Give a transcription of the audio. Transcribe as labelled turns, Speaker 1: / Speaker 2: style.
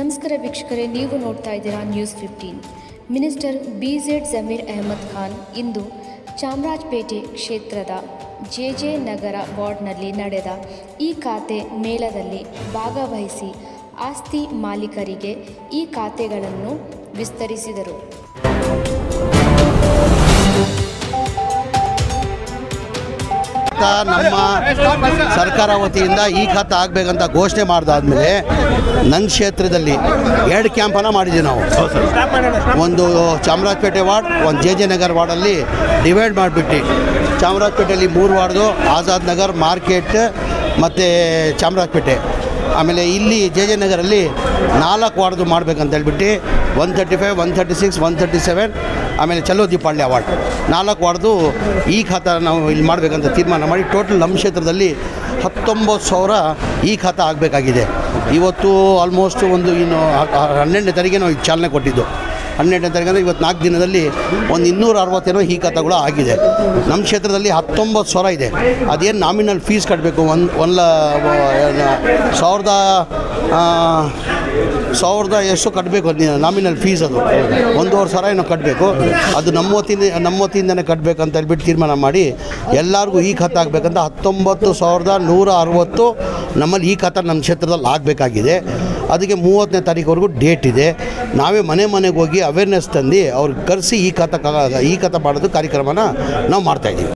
Speaker 1: ನಮಸ್ಕಾರ ವೀಕ್ಷಕರೇ, ನೀವು ನೋಡ್ತಾ ಇದ್ದೀರಾ news 15. Minister BZ Zameer Ahmed Khan ಇಂದು ಚಾಮರಾಜಪೇಟೆ ಕ್ಷೇತ್ರದ JJ ನಗರ ವಾರ್ಡ್ನಲ್ಲಿ ನಡೆದ ಈ ಖಾತೆ ಮೇಳದಲ್ಲಿ ಭಾಗವಹಿಸಿ ಆಸ್ತಿ ಮಾಲೀಕರಿಗೆ ಈ ಖಾತೆಗಳನ್ನು ವಿಸ್ತರಿಸಿದರು.
Speaker 2: ನಮ್ಮ ಸರ್ಕಾರ ವತಿಯಿಂದ ಈ ಖಾತೆ ಆಗಬೇಕಂತ ಘೋಷಣೆ ಮಾಡಿದಾದ್ಮೇಲೆ ನನ್ನ ಕ್ಷೇತ್ರದಲ್ಲಿ 2 ಕ್ಯಾಂಪನ್ನು ಮಾಡಿದ್ದೀವಿ ನಾವು. ಒಂದು ಚಾಮರಾಜಪೇಟೆ ವಾರ್ಡ್, ಒಂದು JJ ನಗರ್ ವಾರ್ಡಲ್ಲಿ ಡಿವೈಡ್ ಮಾಡಿಬಿಟ್ಟು ಚಾಮರಾಜಪೇಟೆಯಲ್ಲಿ 3 ವಾರ್ಡ್ದು, ಆಜಾದ್ ನಗರ್, ಮಾರ್ಕೆಟ್ ಮತ್ತು ಚಾಮರಾಜಪೇಟೆ. ಆಮೇಲೆ ಇಲ್ಲಿ JJ ನಗರಲ್ಲಿ 4 ವಾರ್ಡ್ದು ಮಾಡಬೇಕಂತ ಹೇಳ್ಬಿಟ್ಟು 135, 136, 137 ಆಮೇಲೆ ಚಲೋದಿಪಾಳ್ಯ ವಾರ್ಡ್ 4 ವಾರ್ಡ್ದು ಈ ಖಾತೆ ನಾವು ಇಲ್ಲಿ ಮಾಡಬೇಕಂತ ತೀರ್ಮಾನ ಮಾಡಿ ಟೋಟಲ್ ನಮ್ಮ ಕ್ಷೇತ್ರದಲ್ಲಿ 19,000 ಈ ಖಾತೆ ಆಗಬೇಕಾಗಿದೆ. ಇವತ್ತು ಆಲ್ಮೋಸ್ಟ್ ಒಂದು ಇನ್ನು 12ನೇ ತಾರೀಕಿಗೆ ನಾವು ಚಾಲನೆ ಕೊಟ್ಟಿದ್ದು. 12ನೇ ತಾರೀಕು ಅಂದರೆ ಇವತ್ತು 4 ದಿನದಲ್ಲಿ ಒಂದು 260 ಈ ಖಾತೆಗಳು ಆಗಿದೆ. ನಮ್ಮ ಕ್ಷೇತ್ರದಲ್ಲಿ 19,000 ಇದೆ. ಅದೇನು ನಾಮಿನಲ್ ಫೀಸ್ ಕಟ್ಟಬೇಕು, 1,000 ಎಷ್ಟು ಕಟ್ಟಬೇಕು, ನಾಮಿನಲ್ ಫೀಸ್ ಅದು 1,500 ಏನೋ ಕಟ್ಟಬೇಕು. ಅದು ನಮ್ಮ ವತಿಯಿಂದನೇ ಕಟ್ಟಬೇಕಂತ ಹೇಳ್ಬಿಟ್ಟು ತೀರ್ಮಾನ ಮಾಡಿ ಎಲ್ಲರಿಗೂ ಈ ಖಾತೆ ಆಗಬೇಕಂತ 19,160 ನಮ್ಮಲ್ಲಿ ಈ ಖಾತೆ ನಮ್ಮ ಕ್ಷೇತ್ರದಲ್ಲಿ ಆಗಬೇಕಾಗಿದೆ. ಅದಕ್ಕೆ 30ನೇ ತಾರೀಕುವರೆಗೂ ಡೇಟ್ ಇದೆ. ನಾವೇ ಮನೆಗೆ ಹೋಗಿ ಅವೇರ್ನೆಸ್ ತಂದು ಅವ್ರಿಗೆ ಕರೆಸಿ ಈ ಖಾತೆ ಮಾಡೋದು ಕಾರ್ಯಕ್ರಮನ ನಾವು ಮಾಡ್ತಾಯಿದ್ದೀವಿ.